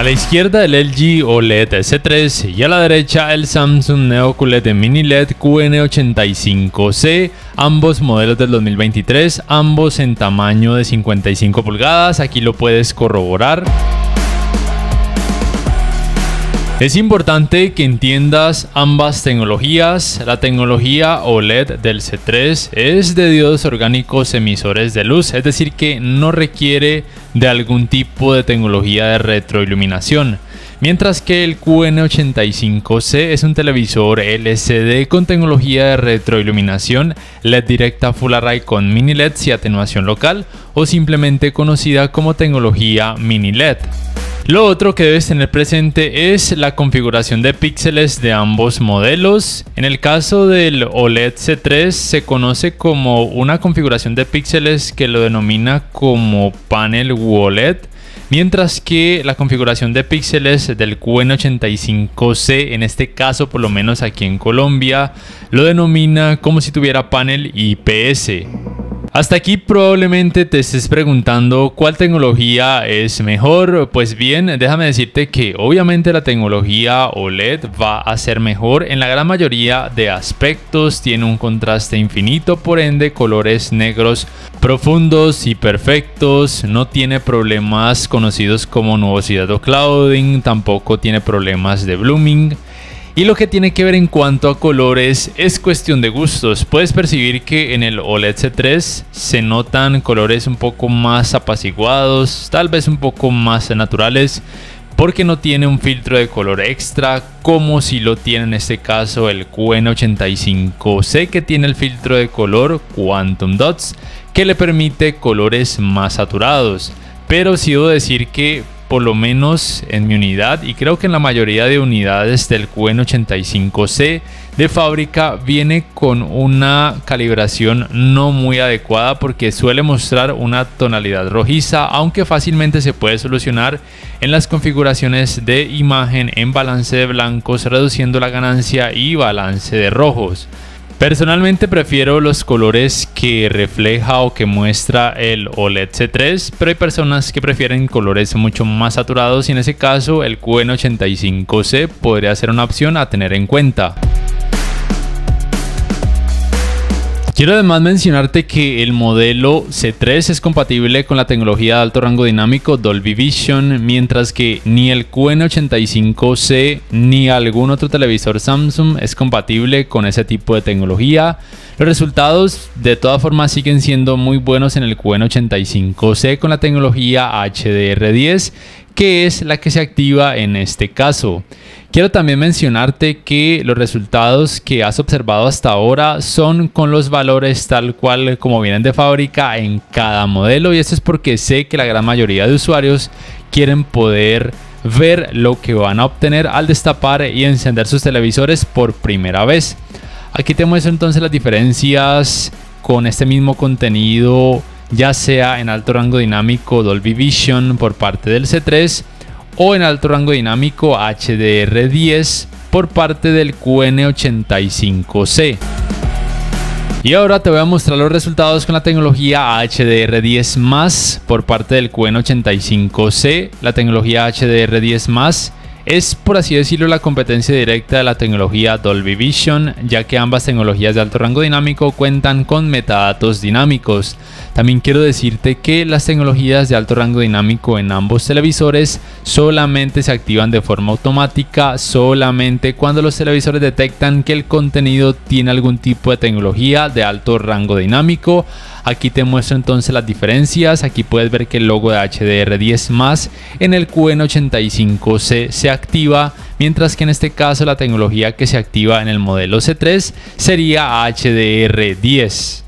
A la izquierda el LG OLED S3 y a la derecha el Samsung Neo QLED Mini LED QN85C, ambos modelos del 2023, ambos en tamaño de 55 pulgadas, aquí lo puedes corroborar. Es importante que entiendas ambas tecnologías. La tecnología OLED del C3 es de diodos orgánicos emisores de luz, es decir que no requiere de algún tipo de tecnología de retroiluminación. Mientras que el QN85C es un televisor LCD con tecnología de retroiluminación, LED directa Full Array con mini LEDs y atenuación local, o simplemente conocida como tecnología mini LED. Lo otro que debes tener presente es la configuración de píxeles de ambos modelos. En el caso del OLED C3 se conoce como una configuración de píxeles que lo denomina como panel OLED, mientras que la configuración de píxeles del QN85C, en este caso por lo menos aquí en Colombia, lo denomina como si tuviera panel IPS. Hasta aquí probablemente te estés preguntando cuál tecnología es mejor. Pues bien, déjame decirte que obviamente la tecnología OLED va a ser mejor en la gran mayoría de aspectos. Tiene un contraste infinito, por ende colores negros profundos y perfectos. No tiene problemas conocidos como nubosidad o clouding, tampoco tiene problemas de blooming. Y lo que tiene que ver en cuanto a colores es cuestión de gustos. Puedes percibir que en el OLED C3 se notan colores un poco más apaciguados, tal vez un poco más naturales, porque no tiene un filtro de color extra como si lo tiene en este caso el QN85C, que tiene el filtro de color Quantum Dots que le permite colores más saturados. Pero sí debo decir que por lo menos en mi unidad, y creo que en la mayoría de unidades del QN85C de fábrica, viene con una calibración no muy adecuada porque suele mostrar una tonalidad rojiza, aunque fácilmente se puede solucionar en las configuraciones de imagen en balance de blancos, reduciendo la ganancia y balance de rojos. Personalmente prefiero los colores que refleja o que muestra el OLED C3, pero hay personas que prefieren colores mucho más saturados y en ese caso el QN85C podría ser una opción a tener en cuenta. Quiero además mencionarte que el modelo C3 es compatible con la tecnología de alto rango dinámico Dolby Vision, mientras que ni el QN85C ni algún otro televisor Samsung es compatible con ese tipo de tecnología. Los resultados de todas formas siguen siendo muy buenos en el QN85C con la tecnología HDR10, que es la que se activa en este caso. Quiero también mencionarte que los resultados que has observado hasta ahora son con los valores tal cual como vienen de fábrica en cada modelo, y esto es porque sé que la gran mayoría de usuarios quieren poder ver lo que van a obtener al destapar y encender sus televisores por primera vez. Aquí te muestro entonces las diferencias con este mismo contenido, ya sea en alto rango dinámico Dolby Vision por parte del C3 o en alto rango dinámico HDR10 por parte del QN85C. Y ahora te voy a mostrar los resultados con la tecnología HDR10+ por parte del QN85C. La tecnología HDR10+ es, por así decirlo, la competencia directa de la tecnología Dolby Vision, ya que ambas tecnologías de alto rango dinámico cuentan con metadatos dinámicos. También quiero decirte que las tecnologías de alto rango dinámico en ambos televisores solamente se activan de forma automática, solamente cuando los televisores detectan que el contenido tiene algún tipo de tecnología de alto rango dinámico. Aquí te muestro entonces las diferencias. Aquí puedes ver que el logo de HDR10+ en el QN85C se activa, mientras que en este caso la tecnología que se activa en el modelo C3 sería HDR10.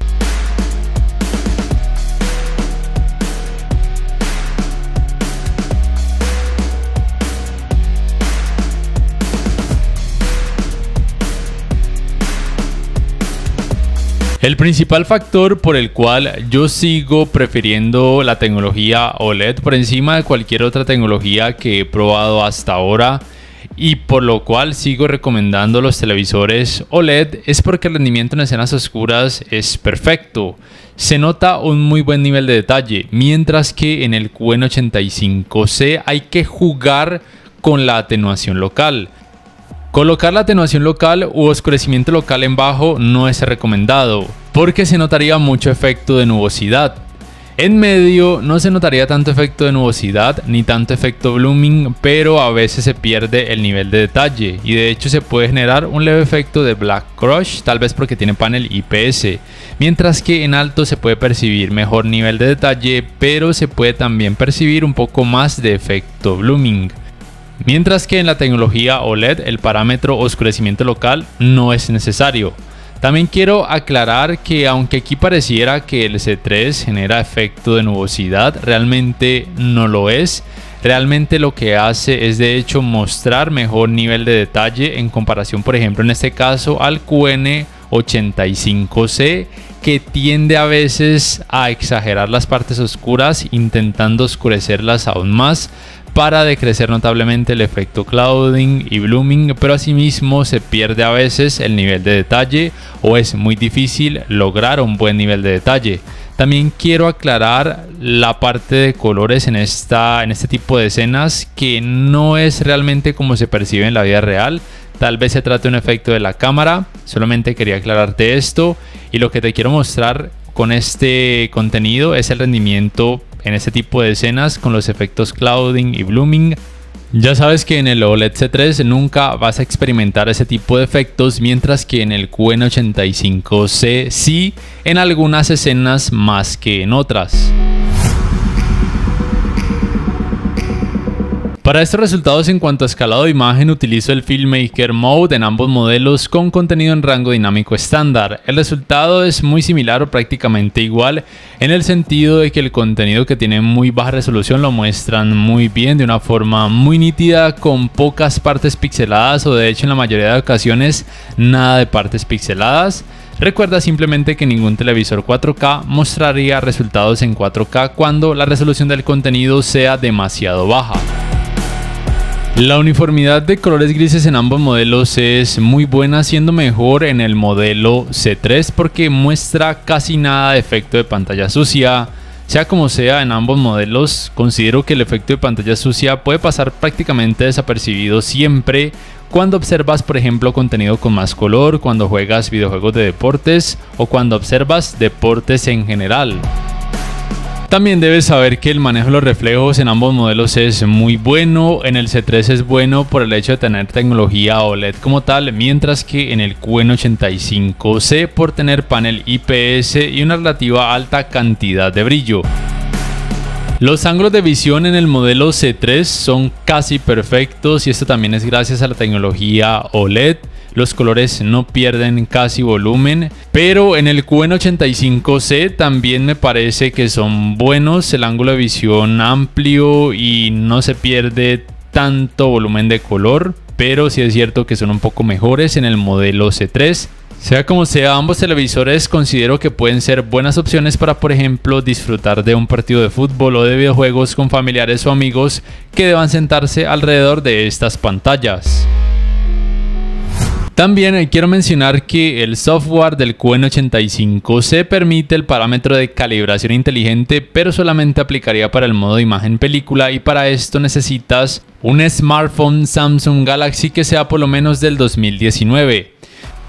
El principal factor por el cual yo sigo prefiriendo la tecnología OLED por encima de cualquier otra tecnología que he probado hasta ahora, y por lo cual sigo recomendando los televisores OLED, es porque el rendimiento en escenas oscuras es perfecto. se nota un muy buen nivel de detalle, mientras que en el QN85C hay que jugar con la atenuación local. Colocar la atenuación local u oscurecimiento local en bajo no es recomendado, porque se notaría mucho efecto de nubosidad. En medio no se notaría tanto efecto de nubosidad ni tanto efecto blooming, pero a veces se pierde el nivel de detalle y de hecho se puede generar un leve efecto de black crush, tal vez porque tiene panel IPS, mientras que en alto se puede percibir mejor nivel de detalle, pero se puede también percibir un poco más de efecto blooming. Mientras que en la tecnología OLED el parámetro oscurecimiento local no es necesario. También quiero aclarar que aunque aquí pareciera que el C3 genera efecto de nubosidad, realmente no lo es. Realmente lo que hace es de hecho mostrar mejor nivel de detalle en comparación, por ejemplo, en este caso al QN85C, que tiende a veces a exagerar las partes oscuras intentando oscurecerlas aún más para decrecer notablemente el efecto clouding y blooming, pero asimismo se pierde a veces el nivel de detalle o es muy difícil lograr un buen nivel de detalle. También quiero aclarar la parte de colores en este tipo de escenas, que no es realmente como se percibe en la vida real. Tal vez se trate de un efecto de la cámara, solamente quería aclararte esto, y lo que te quiero mostrar con este contenido es el rendimiento en este tipo de escenas con los efectos clouding y blooming. Ya sabes que en el OLED C3 nunca vas a experimentar ese tipo de efectos, mientras que en el QN85C sí, en algunas escenas más que en otras. Para estos resultados en cuanto a escalado de imagen utilizo el Filmmaker Mode en ambos modelos con contenido en rango dinámico estándar. El resultado es muy similar o prácticamente igual en el sentido de que el contenido que tiene muy baja resolución lo muestran muy bien de una forma muy nítida, con pocas partes pixeladas o de hecho en la mayoría de ocasiones nada de partes pixeladas. Recuerda simplemente que ningún televisor 4K mostraría resultados en 4K cuando la resolución del contenido sea demasiado baja. La uniformidad de colores grises en ambos modelos es muy buena, siendo mejor en el modelo C3 porque muestra casi nada de efecto de pantalla sucia. Sea como sea, en ambos modelos considero que el efecto de pantalla sucia puede pasar prácticamente desapercibido siempre cuando observas, por ejemplo, contenido con más color, cuando juegas videojuegos de deportes o cuando observas deportes en general. También debes saber que el manejo de los reflejos en ambos modelos es muy bueno. En el C3 es bueno por el hecho de tener tecnología OLED como tal, mientras que en el QN85C por tener panel IPS y una relativa alta cantidad de brillo. Los ángulos de visión en el modelo C3 son casi perfectos y esto también es gracias a la tecnología OLED. Los colores no pierden casi volumen, pero en el QN85C también me parece que son buenos, el ángulo de visión amplio y no se pierde tanto volumen de color, pero sí es cierto que son un poco mejores en el modelo C3. Sea como sea, ambos televisores considero que pueden ser buenas opciones para, por ejemplo, disfrutar de un partido de fútbol o de videojuegos con familiares o amigos que deban sentarse alrededor de estas pantallas. También quiero mencionar que el software del QN85C permite el parámetro de calibración inteligente, pero solamente aplicaría para el modo de imagen película y para esto necesitas un smartphone Samsung Galaxy que sea por lo menos del 2019.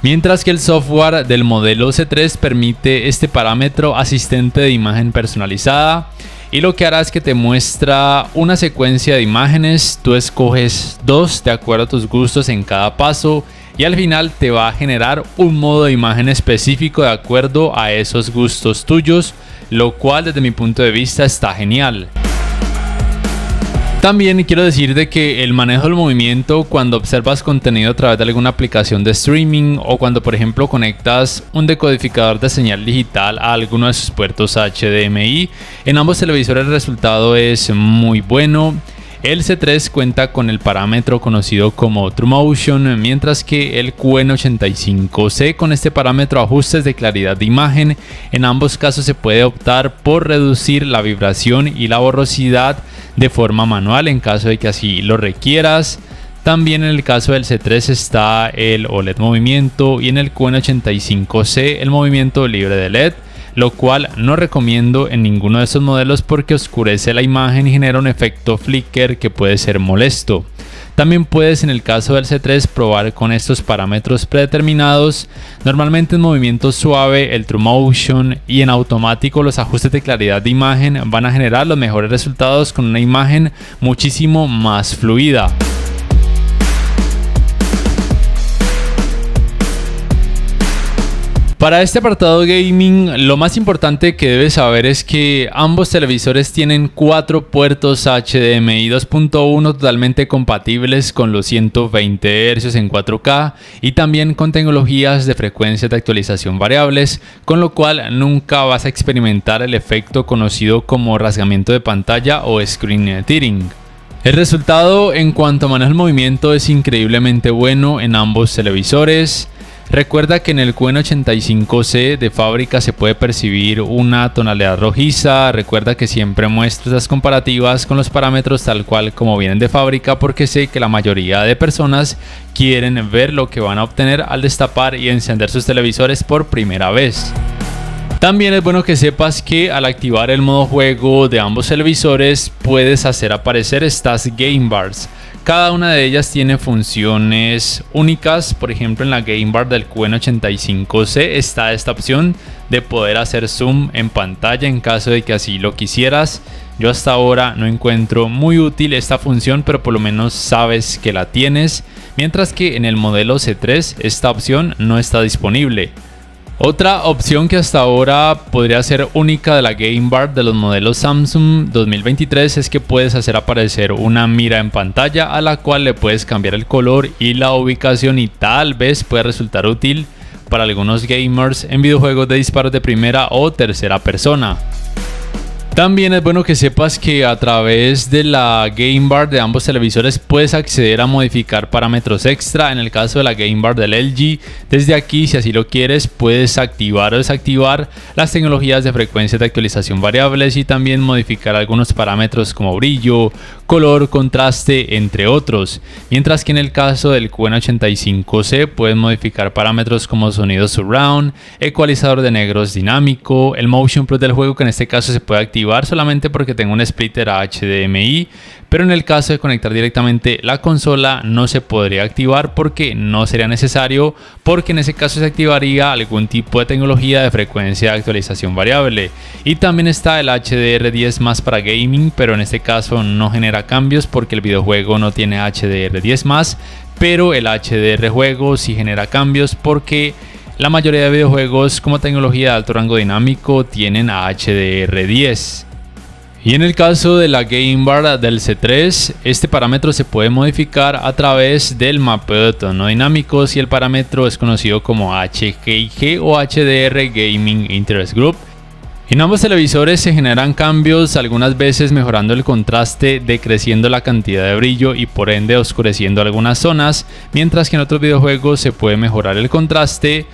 Mientras que el software del modelo C3 permite este parámetro asistente de imagen personalizada y lo que hará es que te muestra una secuencia de imágenes, tú escoges dos de acuerdo a tus gustos en cada paso y al final te va a generar un modo de imagen específico de acuerdo a esos gustos tuyos, lo cual desde mi punto de vista está genial. También quiero decirte que el manejo del movimiento cuando observas contenido a través de alguna aplicación de streaming o cuando por ejemplo conectas un decodificador de señal digital a alguno de sus puertos HDMI, en ambos televisores el resultado es muy bueno. El C3 cuenta con el parámetro conocido como TrueMotion, mientras que el QN85C con este parámetro ajustes de claridad de imagen. En ambos casos se puede optar por reducir la vibración y la borrosidad de forma manual en caso de que así lo requieras. También en el caso del C3 está el OLED movimiento y en el QN85C el movimiento libre de LED. lo cual no recomiendo en ninguno de estos modelos porque oscurece la imagen y genera un efecto flicker que puede ser molesto. También puedes, en el caso del C3, probar con estos parámetros predeterminados. Normalmente en movimiento suave, el True Motion y en automático los ajustes de claridad de imagen van a generar los mejores resultados con una imagen muchísimo más fluida. Para este apartado gaming, lo más importante que debes saber es que ambos televisores tienen 4 puertos HDMI 2.1 totalmente compatibles con los 120 Hz en 4K y también con tecnologías de frecuencias de actualización variables, con lo cual nunca vas a experimentar el efecto conocido como rasgamiento de pantalla o screen tearing. El resultado en cuanto a manejo del movimiento es increíblemente bueno en ambos televisores. Recuerda que en el QN85C de fábrica se puede percibir una tonalidad rojiza. Recuerda que siempre muestro esas comparativas con los parámetros tal cual como vienen de fábrica porque sé que la mayoría de personas quieren ver lo que van a obtener al destapar y encender sus televisores por primera vez. También es bueno que sepas que al activar el modo juego de ambos televisores puedes hacer aparecer estas Game Bars. Cada una de ellas tiene funciones únicas. Por ejemplo, en la Game Bar del QN85C está esta opción de poder hacer zoom en pantalla en caso de que así lo quisieras. Yo hasta ahora no encuentro muy útil esta función, pero por lo menos sabes que la tienes, mientras que en el modelo C3 esta opción no está disponible. Otra opción que hasta ahora podría ser única de la Game Bar de los modelos Samsung 2023 es que puedes hacer aparecer una mira en pantalla a la cual le puedes cambiar el color y la ubicación y tal vez puede resultar útil para algunos gamers en videojuegos de disparos de primera o tercera persona. También es bueno que sepas que a través de la Game Bar de ambos televisores puedes acceder a modificar parámetros extra. En el caso de la Game Bar del LG, desde aquí, si así lo quieres, puedes activar o desactivar las tecnologías de frecuencia de actualización variables y también modificar algunos parámetros como brillo, color, contraste, entre otros. Mientras que en el caso del QN85C puedes modificar parámetros como sonido surround, ecualizador de negros dinámico, el Motion Plus del juego que en este caso se puede activar solamente porque tengo un splitter a HDMI, pero en el caso de conectar directamente la consola no se podría activar porque no sería necesario, porque en ese caso se activaría algún tipo de tecnología de frecuencia de actualización variable. Y también está el HDR10+ para gaming, pero en este caso no genera cambios porque el videojuego no tiene HDR10+, pero el HDR juego sí genera cambios porque la mayoría de videojuegos como tecnología de alto rango dinámico tienen a HDR10. Y en el caso de la Game Bar del C3, este parámetro se puede modificar a través del mapeo de tono dinámicos y el parámetro es conocido como HGIG o HDR Gaming Interest Group. En ambos televisores se generan cambios, algunas veces mejorando el contraste, decreciendo la cantidad de brillo y por ende oscureciendo algunas zonas, mientras que en otros videojuegos se puede mejorar el contraste,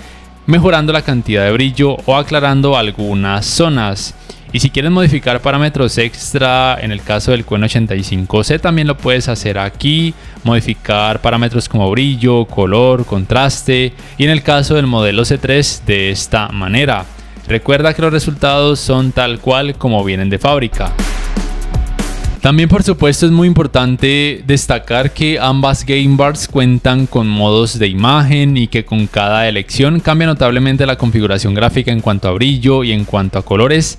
mejorando la cantidad de brillo o aclarando algunas zonas. Y si quieres modificar parámetros extra, en el caso del QN85C también lo puedes hacer aquí, modificar parámetros como brillo, color, contraste y en el caso del modelo C3 de esta manera. Recuerda que los resultados son tal cual como vienen de fábrica. También por supuesto es muy importante destacar que ambas Game Bars cuentan con modos de imagen y que con cada elección cambia notablemente la configuración gráfica en cuanto a brillo y en cuanto a colores,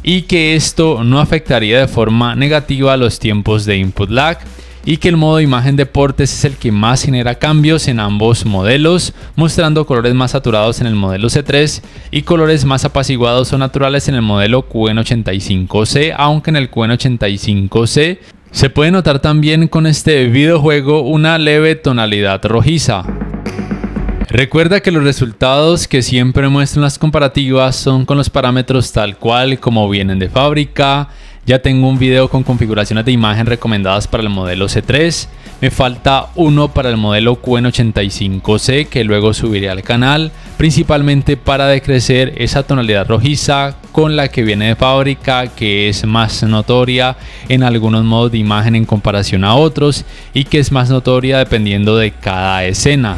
y que esto no afectaría de forma negativa los tiempos de input lag, y que el modo de imagen deportes es el que más genera cambios en ambos modelos, mostrando colores más saturados en el modelo C3 y colores más apaciguados o naturales en el modelo QN85C, aunque en el QN85C se puede notar también con este videojuego una leve tonalidad rojiza. Recuerda que los resultados que siempre muestran las comparativas son con los parámetros tal cual como vienen de fábrica. Ya tengo un video con configuraciones de imagen recomendadas para el modelo C3. Me falta uno para el modelo QN85C que luego subiré al canal, principalmente para decrecer esa tonalidad rojiza con la que viene de fábrica, que es más notoria en algunos modos de imagen en comparación a otros y que es más notoria dependiendo de cada escena.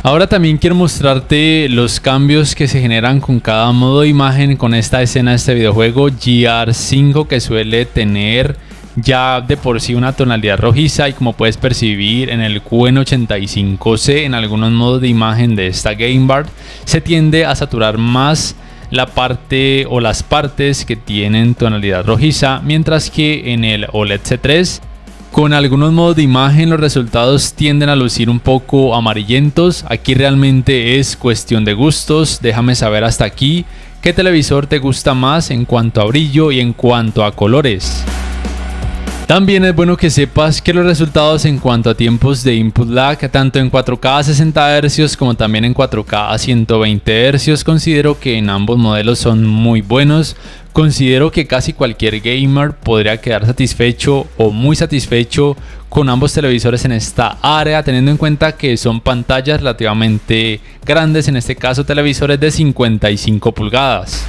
Ahora también quiero mostrarte los cambios que se generan con cada modo de imagen con esta escena de este videojuego GR5, que suele tener ya de por sí una tonalidad rojiza, y como puedes percibir en el QN85C en algunos modos de imagen de esta Game Bar se tiende a saturar más la parte o las partes que tienen tonalidad rojiza, mientras que en el OLED C3 con algunos modos de imagen los resultados tienden a lucir un poco amarillentos. Aquí realmente es cuestión de gustos. Déjame saber hasta aquí qué televisor te gusta más en cuanto a brillo y en cuanto a colores. También es bueno que sepas que los resultados en cuanto a tiempos de input lag, tanto en 4K a 60 Hz como también en 4K a 120 Hz, considero que en ambos modelos son muy buenos. Considero que casi cualquier gamer podría quedar satisfecho o muy satisfecho con ambos televisores en esta área, teniendo en cuenta que son pantallas relativamente grandes, en este caso televisores de 55 pulgadas.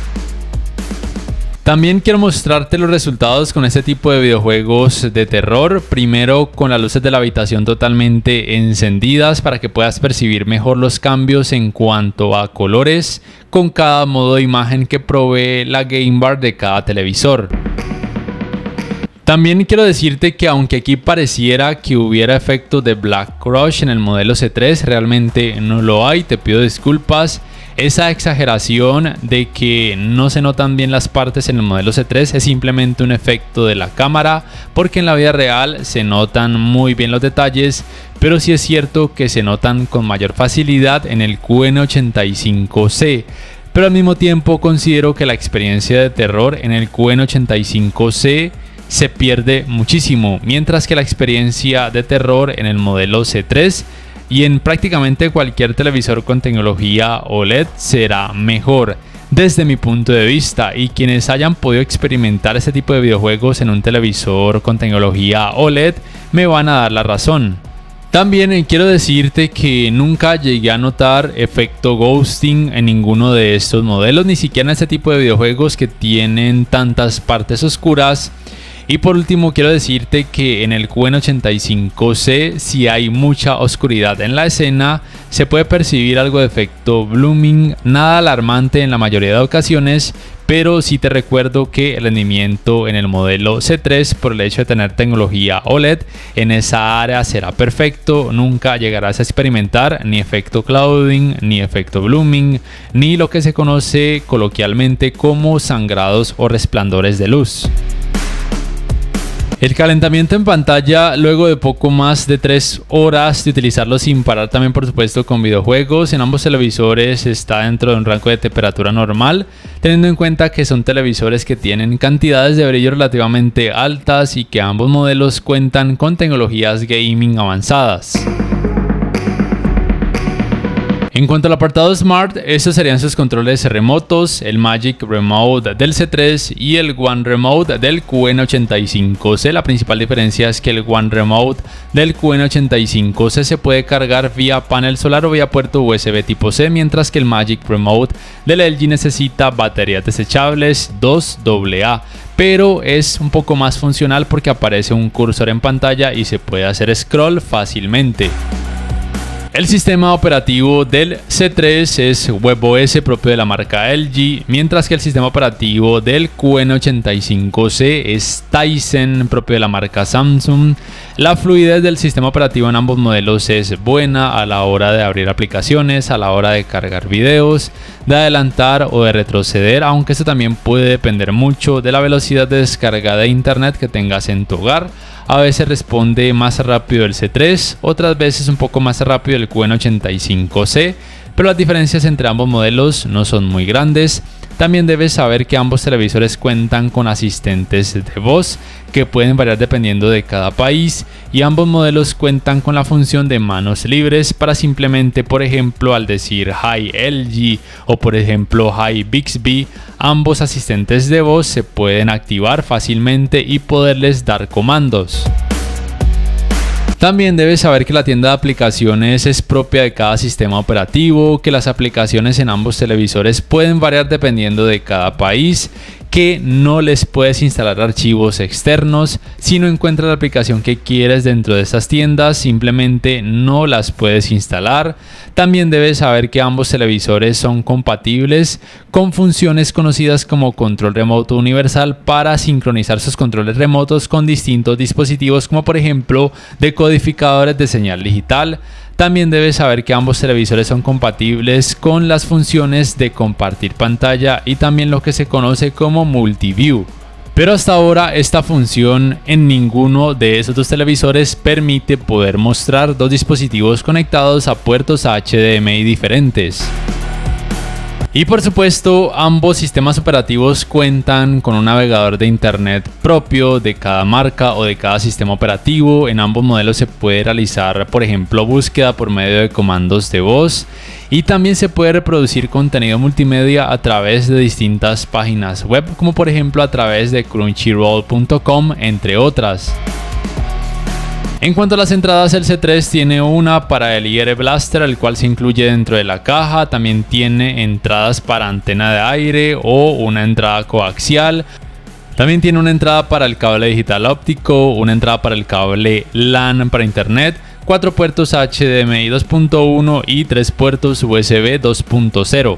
También quiero mostrarte los resultados con este tipo de videojuegos de terror. Primero con las luces de la habitación totalmente encendidas para que puedas percibir mejor los cambios en cuanto a colores con cada modo de imagen que provee la Game Bar de cada televisor. También quiero decirte que aunque aquí pareciera que hubiera efecto de Black Crush en el modelo C3, realmente no lo hay, te pido disculpas. Esa exageración de que no se notan bien las partes en el modelo C3 es simplemente un efecto de la cámara, porque en la vida real se notan muy bien los detalles, pero sí es cierto que se notan con mayor facilidad en el QN85C. Pero al mismo tiempo considero que la experiencia de terror en el QN85C se pierde muchísimo, mientras que la experiencia de terror en el modelo C3 y en prácticamente cualquier televisor con tecnología OLED será mejor desde mi punto de vista, y quienes hayan podido experimentar este tipo de videojuegos en un televisor con tecnología OLED me van a dar la razón. También quiero decirte que nunca llegué a notar efecto ghosting en ninguno de estos modelos, ni siquiera en este tipo de videojuegos que tienen tantas partes oscuras. Y por último quiero decirte que en el QN85C, si hay mucha oscuridad en la escena, se puede percibir algo de efecto blooming, nada alarmante en la mayoría de ocasiones, pero sí te recuerdo que el rendimiento en el modelo C3, por el hecho de tener tecnología OLED, en esa área será perfecto. Nunca llegarás a experimentar ni efecto clouding, ni efecto blooming, ni lo que se conoce coloquialmente como sangrados o resplandores de luz. El calentamiento en pantalla luego de poco más de 3 horas de utilizarlo sin parar, también por supuesto con videojuegos, en ambos televisores está dentro de un rango de temperatura normal, teniendo en cuenta que son televisores que tienen cantidades de brillo relativamente altas y que ambos modelos cuentan con tecnologías gaming avanzadas. En cuanto al apartado Smart, estos serían sus controles remotos, el Magic Remote del C3 y el One Remote del QN85C. La principal diferencia es que el One Remote del QN85C se puede cargar vía panel solar o vía puerto USB tipo C, mientras que el Magic Remote del LG necesita baterías desechables 2AA, pero es un poco más funcional porque aparece un cursor en pantalla y se puede hacer scroll fácilmente. El sistema operativo del C3 es WebOS propio de la marca LG, mientras que el sistema operativo del QN85C es Tizen propio de la marca Samsung. La fluidez del sistema operativo en ambos modelos es buena a la hora de abrir aplicaciones, a la hora de cargar videos, de adelantar o de retroceder, aunque esto también puede depender mucho de la velocidad de descarga de internet que tengas en tu hogar. A veces responde más rápido el C3, otras veces un poco más rápido el QN85C, pero las diferencias entre ambos modelos no son muy grandes. También debes saber que ambos televisores cuentan con asistentes de voz que pueden variar dependiendo de cada país, y ambos modelos cuentan con la función de manos libres para simplemente, por ejemplo, al decir Hi LG o por ejemplo Hi Bixby, ambos asistentes de voz se pueden activar fácilmente y poderles dar comandos. También debes saber que la tienda de aplicaciones es propia de cada sistema operativo, que las aplicaciones en ambos televisores pueden variar dependiendo de cada país, que no les puedes instalar archivos externos. Si no encuentras la aplicación que quieres dentro de estas tiendas, simplemente no las puedes instalar. También debes saber que ambos televisores son compatibles con funciones conocidas como control remoto universal para sincronizar sus controles remotos con distintos dispositivos, como por ejemplo decodificadores de señal digital. También debes saber que ambos televisores son compatibles con las funciones de compartir pantalla y también lo que se conoce como multiview. Pero hasta ahora esta función en ninguno de esos dos televisores permite poder mostrar dos dispositivos conectados a puertos HDMI diferentes. Y por supuesto, ambos sistemas operativos cuentan con un navegador de internet propio de cada marca o de cada sistema operativo. En ambos modelos se puede realizar, por ejemplo, búsqueda por medio de comandos de voz, y también se puede reproducir contenido multimedia a través de distintas páginas web, como por ejemplo a través de crunchyroll.com, entre otras. En cuanto a las entradas, el C3 tiene una para el IR Blaster, el cual se incluye dentro de la caja. También tiene entradas para antena de aire o una entrada coaxial. También tiene una entrada para el cable digital óptico, una entrada para el cable LAN para internet, 4 puertos HDMI 2.1 y 3 puertos USB 2.0.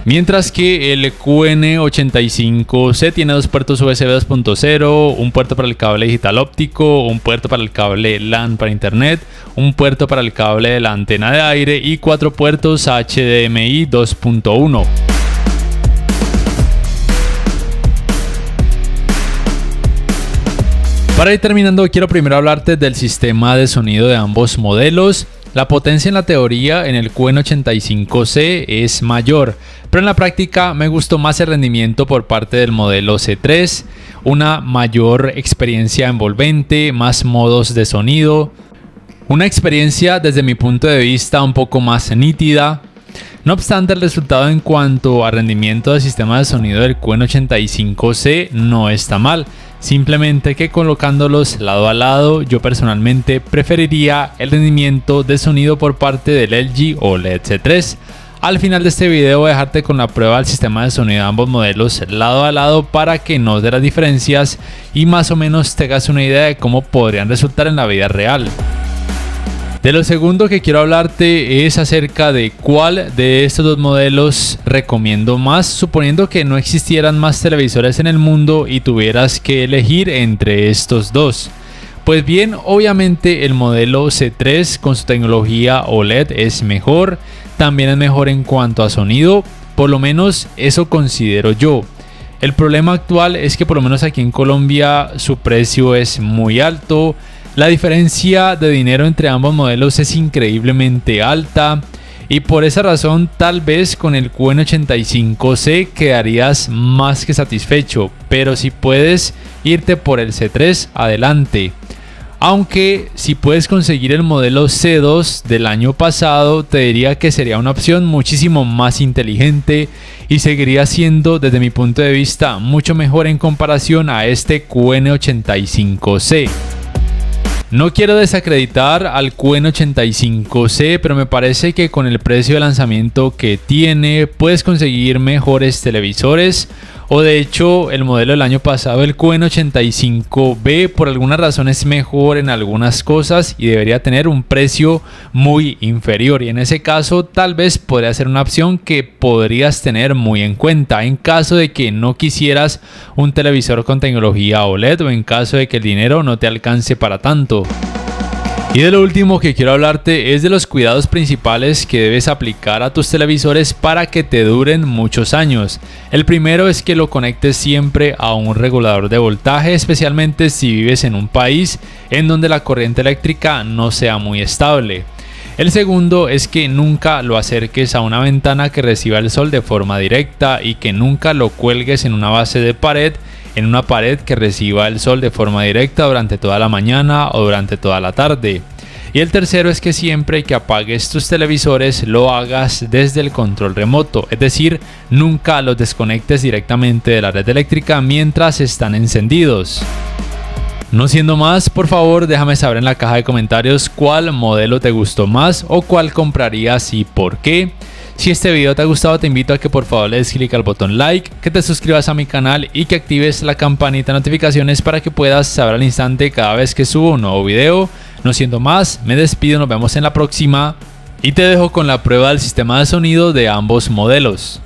Mientras que el QN85C tiene 2 puertos USB 2.0, un puerto para el cable digital óptico, un puerto para el cable LAN para internet, un puerto para el cable de la antena de aire y 4 puertos HDMI 2.1. Para ir terminando, quiero primero hablarte del sistema de sonido de ambos modelos. La potencia en la teoría en el QN85C es mayor, pero en la práctica me gustó más el rendimiento por parte del modelo C3, una mayor experiencia envolvente, más modos de sonido, una experiencia desde mi punto de vista un poco más nítida. No obstante, el resultado en cuanto a rendimiento del sistema de sonido del QN85C no está mal. Simplemente que colocándolos lado a lado, yo personalmente preferiría el rendimiento de sonido por parte del LG OLED C3. Al final de este video voy a dejarte con la prueba del sistema de sonido de ambos modelos lado a lado para que notes las diferencias y más o menos tengas una idea de cómo podrían resultar en la vida real. De lo segundo que quiero hablarte es acerca de cuál de estos dos modelos recomiendo más, suponiendo que no existieran más televisores en el mundo y tuvieras que elegir entre estos dos. Pues bien, obviamente el modelo C3 con su tecnología OLED es mejor, también es mejor en cuanto a sonido, por lo menos eso considero yo. El problema actual es que por lo menos aquí en Colombia su precio es muy alto. La diferencia de dinero entre ambos modelos es increíblemente alta y por esa razón tal vez con el QN85C quedarías más que satisfecho, pero si puedes irte por el C3, adelante. Aunque si puedes conseguir el modelo C2 del año pasado, te diría que sería una opción muchísimo más inteligente y seguiría siendo desde mi punto de vista mucho mejor en comparación a este QN85C. No quiero desacreditar al QN85C, pero me parece que con el precio de lanzamiento que tiene puedes conseguir mejores televisores, o de hecho el modelo del año pasado, el QN85B, por alguna razón es mejor en algunas cosas y debería tener un precio muy inferior, y en ese caso tal vez podría ser una opción que podrías tener muy en cuenta en caso de que no quisieras un televisor con tecnología OLED o en caso de que el dinero no te alcance para tanto. Y de lo último que quiero hablarte es de los cuidados principales que debes aplicar a tus televisores para que te duren muchos años. El primero es que lo conectes siempre a un regulador de voltaje, especialmente si vives en un país en donde la corriente eléctrica no sea muy estable. El segundo es que nunca lo acerques a una ventana que reciba el sol de forma directa y que nunca lo cuelgues en una base de pared, en una pared que reciba el sol de forma directa durante toda la mañana o durante toda la tarde. Y el tercero es que siempre que apagues tus televisores lo hagas desde el control remoto, es decir, nunca los desconectes directamente de la red eléctrica mientras están encendidos. No siendo más, por favor déjame saber en la caja de comentarios cuál modelo te gustó más o cuál comprarías y por qué. Si este video te ha gustado, te invito a que por favor le des clic al botón like, que te suscribas a mi canal y que actives la campanita de notificaciones para que puedas saber al instante cada vez que subo un nuevo video. No siendo más, me despido, nos vemos en la próxima y te dejo con la prueba del sistema de sonido de ambos modelos.